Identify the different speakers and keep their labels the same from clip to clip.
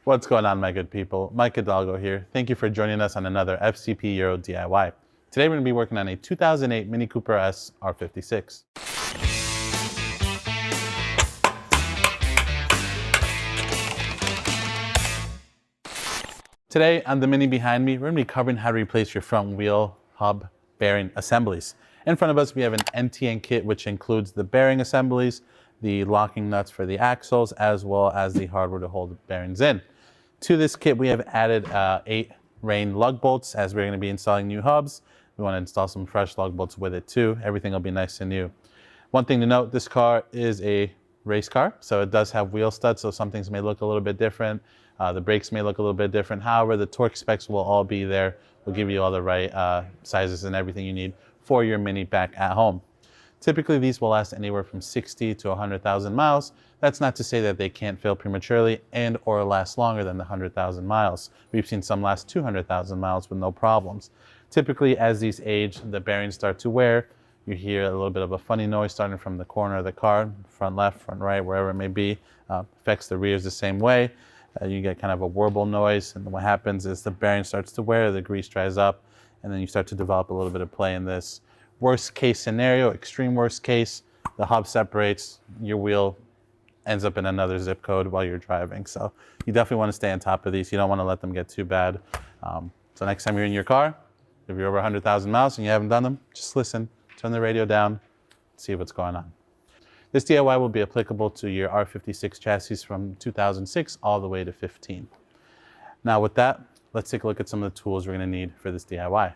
Speaker 1: What's going on, my good people? Mike Hidalgo here. Thank you for joining us on another FCP Euro DIY. Today we're going to be working on a 2008 Mini Cooper S R56. Today on the Mini behind me, we're going to be covering how to replace your front wheel hub bearing assemblies. In front of us we have an NTN kit which includes the bearing assemblies, the locking nuts for the axles, as well as the hardware to hold the bearings in. To this kit, we have added 8 rain lug bolts as we're going to be installing new hubs. We want to install some fresh lug bolts with it too. Everything will be nice and new. One thing to note, this car is a race car, so it does have wheel studs, so some things may look a little bit different. The brakes may look a little bit different. However, the torque specs will all be there. We'll give you all the right sizes and everything you need for your Mini back at home. Typically, these will last anywhere from 60 to 100,000 miles. That's not to say that they can't fail prematurely and or last longer than the 100,000 miles. We've seen some last 200,000 miles with no problems. Typically, as these age, the bearings start to wear. You hear a little bit of a funny noise starting from the corner of the car, front left, front right, wherever it may be. Affects the rears the same way. You get kind of a warble noise, and what happens is the bearing starts to wear, the grease dries up, and then you start to develop a little bit of play in this. Worst case scenario, extreme worst case, the hub separates, your wheel ends up in another zip code while you're driving. So you definitely want to stay on top of these. You don't want to let them get too bad. So next time you're in your car, if you're over 100,000 miles and you haven't done them, just listen, turn the radio down, see what's going on. This DIY will be applicable to your R56 chassis from 2006 all the way to 15. Now with that, let's take a look at some of the tools we're going to need for this DIY.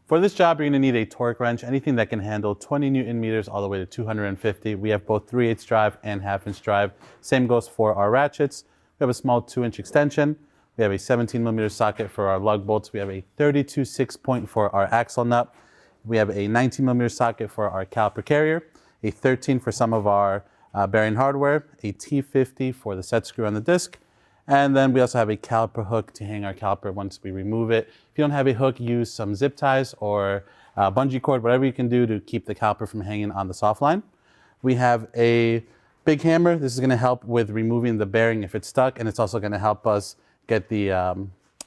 Speaker 1: For this job, you're going to need a torque wrench, anything that can handle 20 Newton meters all the way to 250. We have both 3/8 drive and 1/2 inch drive. Same goes for our ratchets. We have a small 2-inch extension. We have a 17mm socket for our lug bolts. We have a 32 6-point for our axle nut. We have a 19mm socket for our caliper carrier, a 13 for some of our bearing hardware, a T50 for the set screw on the disc, and then we also have a caliper hook to hang our caliper once we remove it. If you don't have a hook, use some zip ties or bungee cord, whatever you can do to keep the caliper from hanging on the soft line. We have a big hammer. This is going to help with removing the bearing if it's stuck, and it's also going to help us get the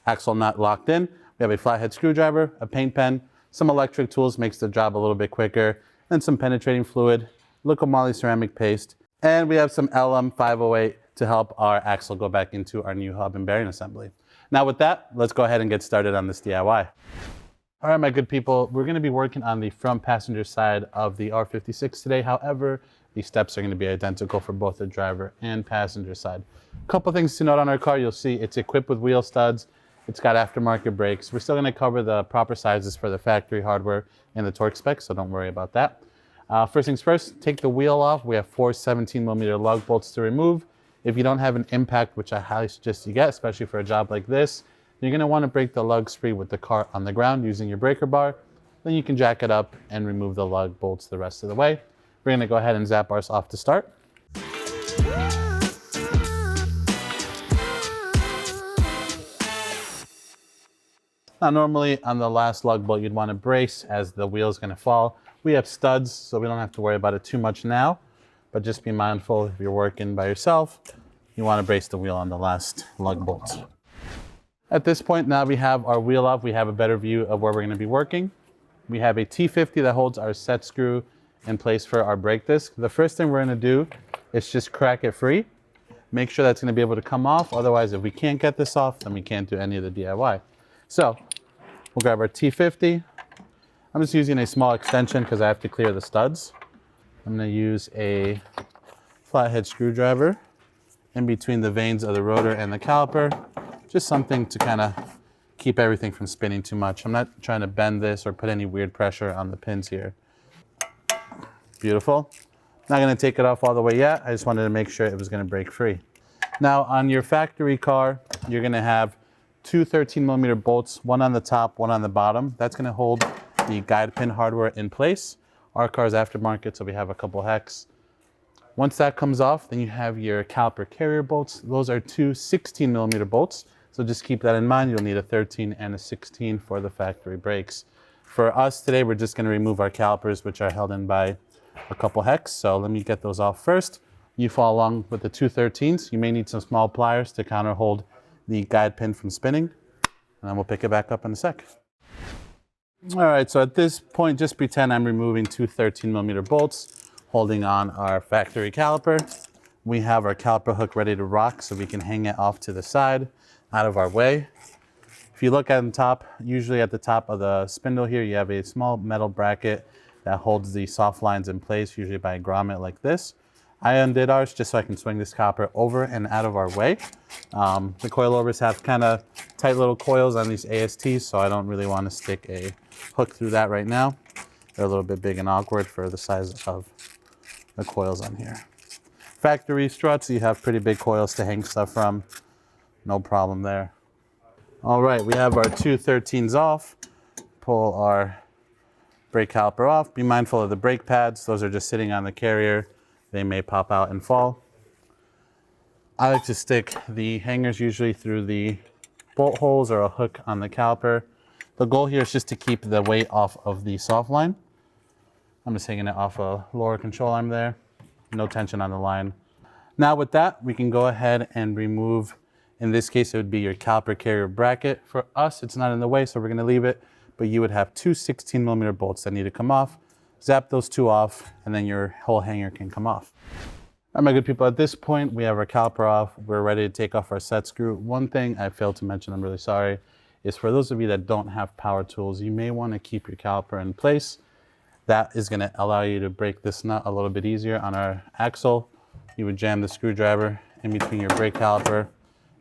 Speaker 1: axle nut locked in. We have a flathead screwdriver, a paint pen, some electric tools makes the job a little bit quicker, and some penetrating fluid, Liquid ceramic paste, and we have some LM508 to help our axle go back into our new hub and bearing assembly. Now with that, let's go ahead and get started on this DIY. All right, my good people, we're going to be working on the front passenger side of the R56 today. However, the steps are going to be identical for both the driver and passenger side. A couple things to note on our car. You'll see it's equipped with wheel studs. It's got aftermarket brakes. We're still going to cover the proper sizes for the factory hardware and the torque specs, so don't worry about that. First things first, take the wheel off. We have 4 17mm lug bolts to remove. If you don't have an impact, which I highly suggest you get, especially for a job like this, you're going to want to break the lugs free with the car on the ground using your breaker bar. Then you can jack it up and remove the lug bolts the rest of the way. We're going to go ahead and zap ours off to start. Now normally on the last lug bolt you'd want to brace as the wheel is going to fall. We have studs, so we don't have to worry about it too much now. But just be mindful if you're working by yourself, you want to brace the wheel on the last lug bolt. At this point, now we have our wheel off, we have a better view of where we're going to be working. We have a T50 that holds our set screw in place for our brake disc. The first thing we're going to do is just crack it free. Make sure that's going to be able to come off. Otherwise, if we can't get this off, then we can't do any of the DIY. So we'll grab our T50. I'm just using a small extension because I have to clear the studs. I'm going to use a flathead screwdriver in between the vanes of the rotor and the caliper. Just something to kind of keep everything from spinning too much. I'm not trying to bend this or put any weird pressure on the pins here. Beautiful. Not going to take it off all the way yet. I just wanted to make sure it was going to break free. Now on your factory car, you're going to have 2 13mm bolts, one on the top, one on the bottom. That's going to hold the guide pin hardware in place. Our car is aftermarket, so we have a couple hex. Once that comes off, then you have your caliper carrier bolts. Those are 2 16mm bolts. So just keep that in mind. You'll need a 13 and a 16 for the factory brakes. For us today, we're just going to remove our calipers, which are held in by a couple hex. So let me get those off first. you follow along with the 213s. You may need some small pliers to counter hold the guide pin from spinning, and then we'll pick it back up in a sec. All right, so at this point, just pretend I'm removing two 13mm bolts, holding on our factory caliper. We have our caliper hook ready to rock, so we can hang it off to the side, out of our way. If you look at the top, usually at the top of the spindle here, you have a small metal bracket that holds the soft lines in place, usually by a grommet like this. I undid ours just so I can swing this copper over and out of our way. The coilovers have kind of tight little coils on these ASTs, so I don't really want to stick a hook through that right now. They're a little bit big and awkward for the size of the coils on here. Factory struts, you have pretty big coils to hang stuff from. No problem there. All right, we have our 213s off. Pull our brake caliper off. Be mindful of the brake pads. Those are just sitting on the carrier. They may pop out and fall. I like to stick the hangers usually through the bolt holes or a hook on the caliper. The goal here is just to keep the weight off of the soft line. I'm just hanging it off a lower control arm there. No tension on the line. Now with that, we can go ahead and remove, in this case, it would be your caliper carrier bracket. For us, it's not in the way, so we're gonna leave it, but you would have two 16mm bolts that need to come off. Zap those two off, and then your whole hanger can come off. All right, my good people, at this point, we have our caliper off. We're ready to take off our set screw. One thing I failed to mention, I'm really sorry, is for those of you that don't have power tools, you may want to keep your caliper in place. That is going to allow you to break this nut a little bit easier on our axle. You would jam the screwdriver in between your brake caliper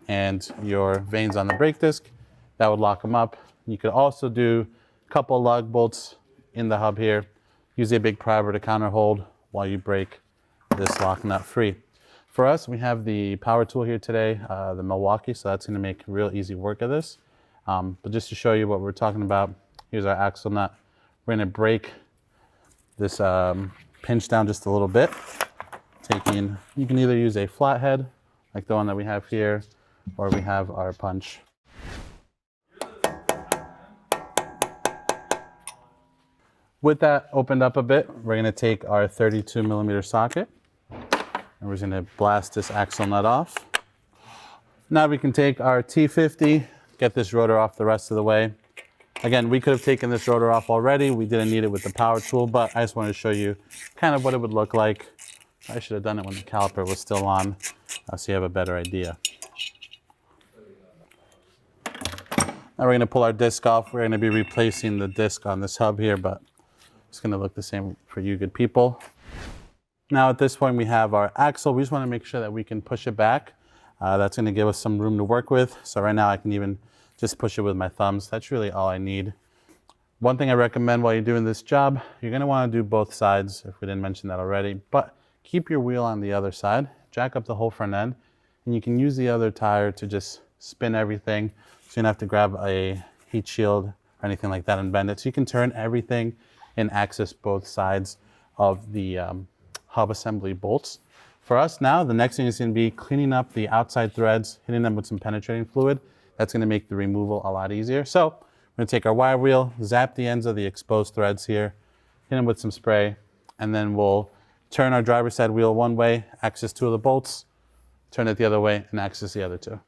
Speaker 1: and your vanes on the brake disc. That would lock them up. You could also do a couple lug bolts in the hub here. Use a big priver to counter hold while you break this lock nut free. For us, we have the power tool here today, the Milwaukee, so that's gonna make real easy work of this. But just to show you what we're talking about, here's our axle nut. We're gonna break this pinch down just a little bit. You can either use a flathead, like the one that we have here, or we have our punch. With that opened up a bit, we're gonna take our 32mm socket and we're just gonna blast this axle nut off. Now we can take our T50, get this rotor off the rest of the way. Again, we could have taken this rotor off already. We didn't need it with the power tool, but I just wanted to show you kind of what it would look like. I should have done it when the caliper was still on, so you have a better idea. Now we're gonna pull our disc off. We're gonna be replacing the disc on this hub here, but it's gonna look the same for you good people. Now at this point we have our axle. We just wanna make sure that we can push it back. That's gonna give us some room to work with. So right now I can even just push it with my thumbs. That's really all I need. One thing I recommend while you're doing this job, you're gonna wanna do both sides, if we didn't mention that already, but keep your wheel on the other side, jack up the whole front end, and you can use the other tire to just spin everything. So you don't have to grab a heat shield or anything like that and bend it. So you can turn everything and access both sides of the hub assembly bolts. For us now, the next thing is going to be cleaning up the outside threads, hitting them with some penetrating fluid. That's going to make the removal a lot easier. So we're going to take our wire wheel, zap the ends of the exposed threads here, hit them with some spray, and then we'll turn our driver's side wheel one way, access two of the bolts, turn it the other way, and access the other two.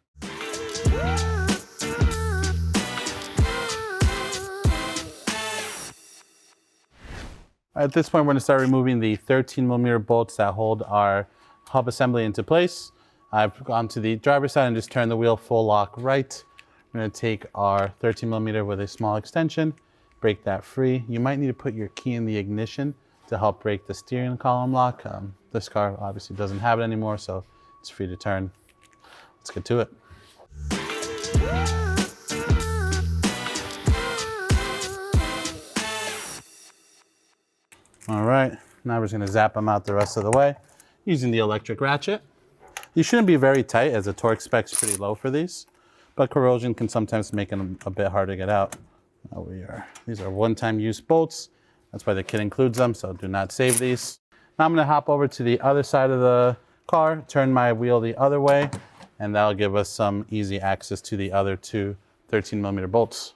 Speaker 1: At this point, we're gonna start removing the 13mm bolts that hold our hub assembly into place. I've gone to the driver's side and just turned the wheel full lock right. I'm gonna take our 13mm with a small extension, break that free. You might need to put your key in the ignition to help break the steering column lock. This car obviously doesn't have it anymore, so it's free to turn. Let's get to it. All right, now we're just gonna zap them out the rest of the way using the electric ratchet. You shouldn't be very tight as the torque spec's pretty low for these, but corrosion can sometimes make them a bit hard to get out. These are one-time use bolts. That's why the kit includes them, so do not save these. Now I'm gonna hop over to the other side of the car, turn my wheel the other way, and that'll give us some easy access to the other two 13mm bolts.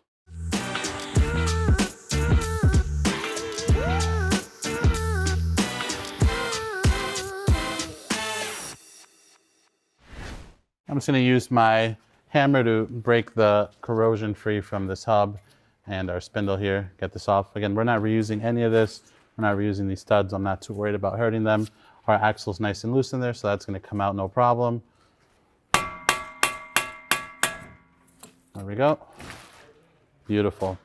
Speaker 1: I'm just going to use my hammer to break the corrosion free from this hub and our spindle here, get this off. Again, we're not reusing any of this. We're not reusing these studs. I'm not too worried about hurting them. Our axle's nice and loose in there, so that's going to come out no problem. There we go. Beautiful.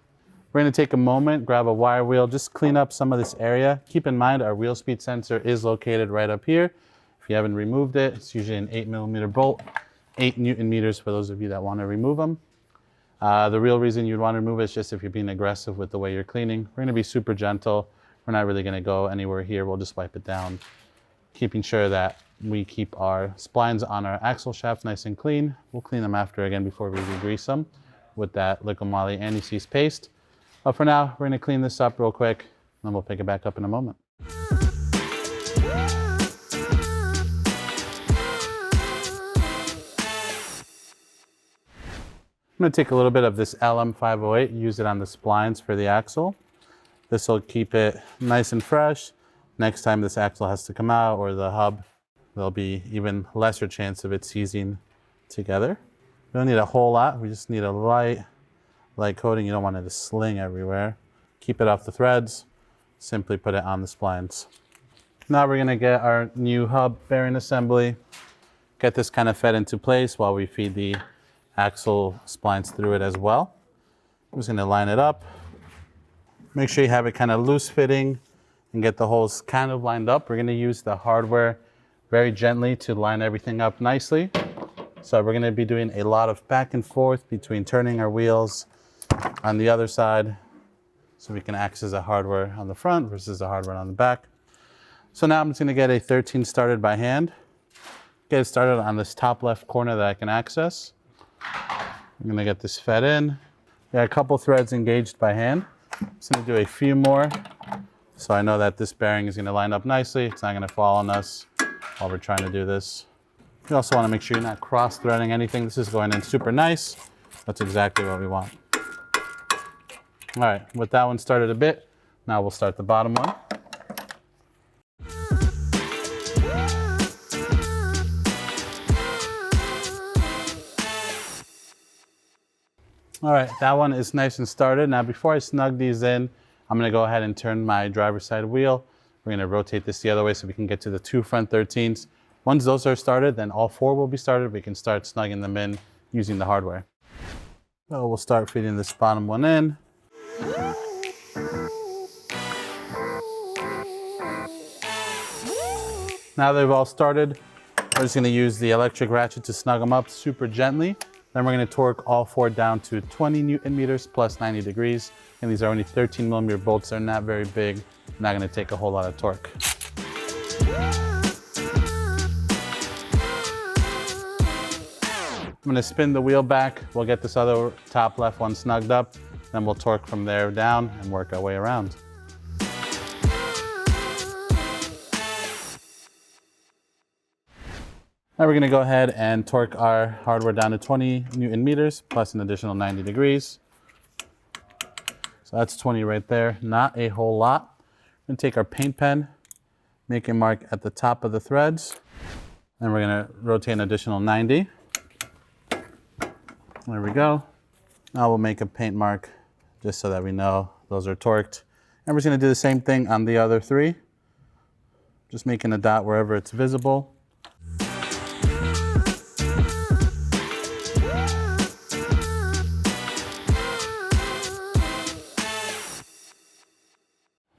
Speaker 1: We're going to take a moment, grab a wire wheel, just clean up some of this area. Keep in mind our wheel speed sensor is located right up here. If you haven't removed it, it's usually an 8mm bolt, 8 Newton meters for those of you that want to remove them. The real reason you'd want to remove it is just if you're being aggressive with the way you're cleaning. We're going to be super gentle. We're not really going to go anywhere here. We'll just wipe it down, keeping sure that we keep our splines on our axle shaft nice and clean. We'll clean them after again before we re-grease them with that liquid moly anti-seize paste. But for now, we're going to clean this up real quick, and then we'll pick it back up in a moment. I'm going to take a little bit of this LM508, use it on the splines for the axle. This will keep it nice and fresh. Next time this axle has to come out, or the hub, there'll be even lesser chance of it seizing together. We don't need a whole lot. We just need a light coating. You don't want it to sling everywhere. Keep it off the threads. Simply put it on the splines. Now we're going to get our new hub bearing assembly. Get this kind of fed into place while we feed the axle splines through it as well. I'm just going to line it up. Make sure you have it kind of loose fitting and get the holes kind of lined up. We're going to use the hardware very gently to line everything up nicely. So we're going to be doing a lot of back and forth between turning our wheels on the other side so we can access the hardware on the front versus the hardware on the back. So now I'm just going to get a 13 started by hand. Get it started on this top left corner that I can access. I'm going to get this fed in. Got a couple threads engaged by hand. I'm just going to do a few more so I know that this bearing is going to line up nicely. It's not going to fall on us while we're trying to do this. You also want to make sure you're not cross-threading anything. This is going in super nice. That's exactly what we want. All right, with that one started a bit, now we'll start the bottom one. All right, that one is nice and started. Now before I snug these in, I'm gonna go ahead and turn my driver's side wheel. We're gonna rotate this the other way so we can get to the 2 front 13s. Once those are started, then all 4 will be started. We can start snugging them in using the hardware. So we'll start feeding this bottom one in. Now they've all started, we're just gonna use the electric ratchet to snug them up super gently. Then we're gonna torque all 4 down to 20 Newton meters plus 90 degrees. And these are only 13mm bolts. They're not very big. Not gonna take a whole lot of torque. I'm gonna spin the wheel back. We'll get this other top left one snugged up. Then we'll torque from there down and work our way around. Now we're gonna go ahead and torque our hardware down to 20 Newton meters plus an additional 90 degrees. So that's 20 right there, not a whole lot. We're gonna take our paint pen, make a mark at the top of the threads, and we're gonna rotate an additional 90. There we go. Now we'll make a paint mark just so that we know those are torqued. And we're just gonna do the same thing on the other 3. Just making a dot wherever it's visible.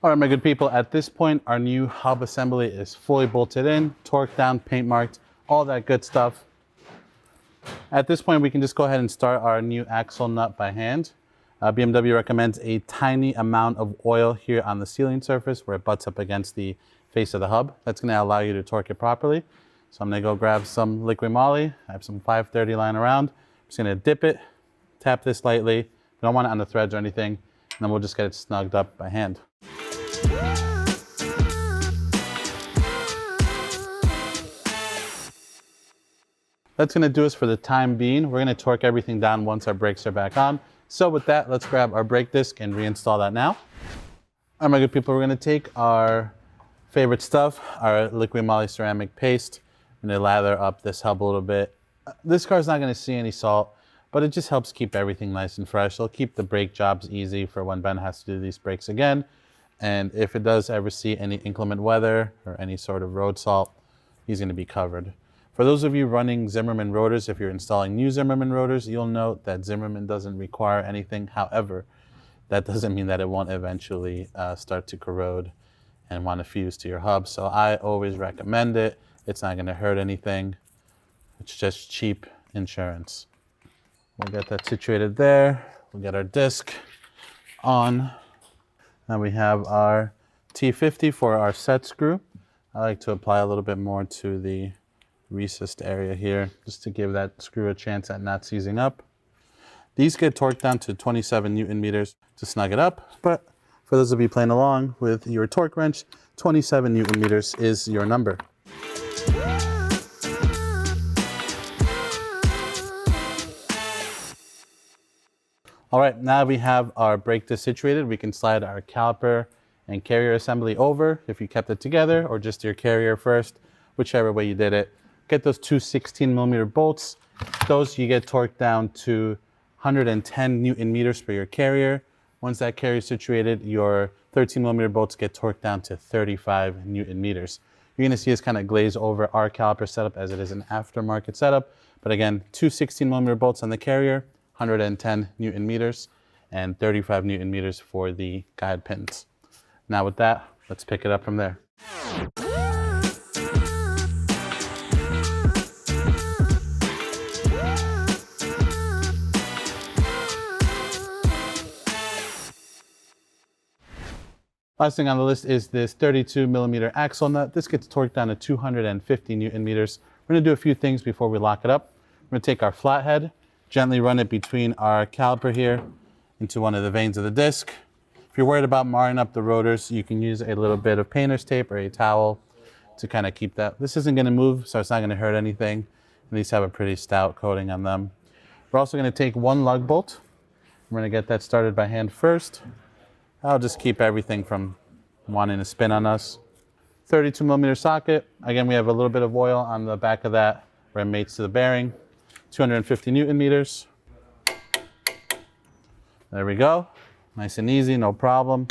Speaker 1: All right, my good people, at this point, our new hub assembly is fully bolted in, torqued down, paint marked, all that good stuff. At this point, we can just go ahead and start our new axle nut by hand. BMW recommends a tiny amount of oil here on the sealing surface where it butts up against the face of the hub. That's gonna allow you to torque it properly. So I'm gonna go grab some liquid moly. I have some 530 lying around. I'm just gonna dip it, tap this lightly. You don't want it on the threads or anything. And then we'll just get it snugged up by hand. That's gonna do us for the time being. We're gonna torque everything down once our brakes are back on. So with that, let's grab our brake disc and reinstall that now. All right, my good people, we're gonna take our favorite stuff, our liquid moly ceramic paste. I'm gonna lather up this hub a little bit This car's not going to see any salt, but it just helps keep everything nice and fresh. It'll keep the brake jobs easy for when Ben has to do these brakes again. And if it does ever see any inclement weather or any sort of road salt, he's going to be covered. For those of you running Zimmermann rotors, if you're installing new Zimmermann rotors, you'll note that Zimmermann doesn't require anything. However, that doesn't mean that it won't eventually start to corrode and want to fuse to your hub. So I always recommend it. It's not going to hurt anything. It's just cheap insurance. We'll get that situated there. We'll get our disc on. Now we have our T50 for our set screw. I like to apply a little bit more to the recessed area here, just to give that screw a chance at not seizing up. These get torqued down to 27 Newton meters to snug it up, but for those of you playing along with your torque wrench, 27 Newton meters is your number. All right, now we have our brake disc situated. We can slide our caliper and carrier assembly over if you kept it together, or just your carrier first, whichever way you did it. Get those two 16mm bolts. Those you get torqued down to 110 Newton meters for your carrier. Once that carrier is situated, your 13mm bolts get torqued down to 35 Newton meters. You're gonna see us kind of glaze over our caliper setup as it is an aftermarket setup. But again, two 16mm bolts on the carrier, 110 Newton meters, and 35 Newton meters for the guide pins. Now with that, let's pick it up from there. Last thing on the list is this 32mm axle nut. This gets torqued down to 250 Newton meters. We're gonna do a few things before we lock it up. We're gonna take our flathead, gently run it between our caliper here into one of the vanes of the disc. If you're worried about marring up the rotors, you can use a little bit of painter's tape or a towel to kind of keep that. This isn't gonna move, so it's not gonna hurt anything. These have a pretty stout coating on them. We're also gonna take one lug bolt. We're gonna get that started by hand first. I'll just keep everything from wanting to spin on us. 32mm socket. Again, we have a little bit of oil on the back of that where it mates to the bearing. 250 Newton meters. There we go. Nice and easy, no problem.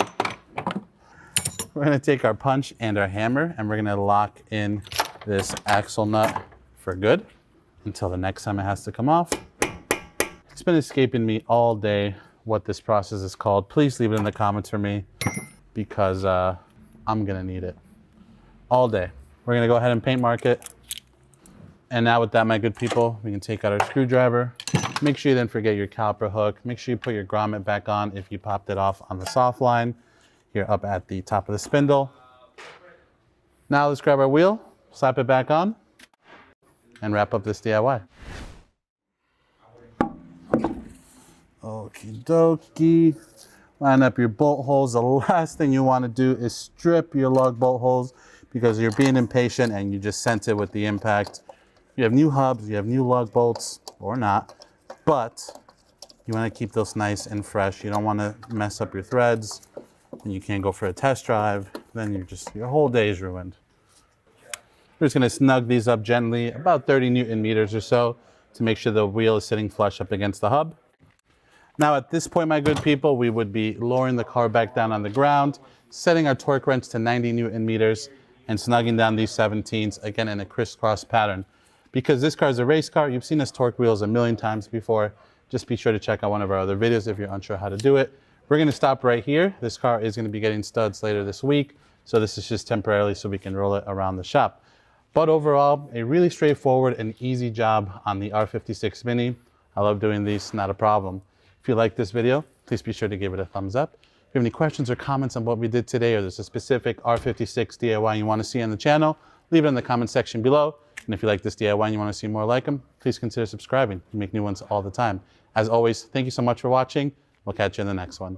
Speaker 1: We're gonna take our punch and our hammer and we're gonna lock in this axle nut for good until the next time it has to come off. It's been escaping me all day what this process is called. Please leave it in the comments for me because I'm gonna need it all day. We're gonna go ahead and paint mark it. And now with that, my good people, we can take out our screwdriver. Make sure you then forget your caliper hook. Make sure you put your grommet back on if you popped it off on the soft line here up at the top of the spindle. Now let's grab our wheel, slap it back on, and wrap up this DIY. Okie dokie. Line up your bolt holes. The last thing you want to do is strip your lug bolt holes because you're being impatient and you just sent it with the impact. You have new hubs, you have new lug bolts, or not, but you want to keep those nice and fresh. You don't want to mess up your threads and you can't go for a test drive. Then your whole day is ruined. We're just going to snug these up gently, about 30 Newton meters or so, to make sure the wheel is sitting flush up against the hub. Now at this point, my good people, we would be lowering the car back down on the ground, setting our torque wrench to 90 Newton meters, and snugging down these 17s, again in a crisscross pattern. Because this car is a race car, you've seen us torque wheels a million times before. Just be sure to check out one of our other videos if you're unsure how to do it. We're gonna stop right here. This car is gonna be getting studs later this week, so this is just temporarily so we can roll it around the shop. But overall, a really straightforward and easy job on the R56 Mini. I love doing these, not a problem. If you like this video, please be sure to give it a thumbs up. If you have any questions or comments on what we did today, or there's a specific R56 DIY you want to see on the channel, leave it in the comment section below. And if you like this DIY and you want to see more like them, please consider subscribing. We make new ones all the time. As always, thank you so much for watching. We'll catch you in the next one.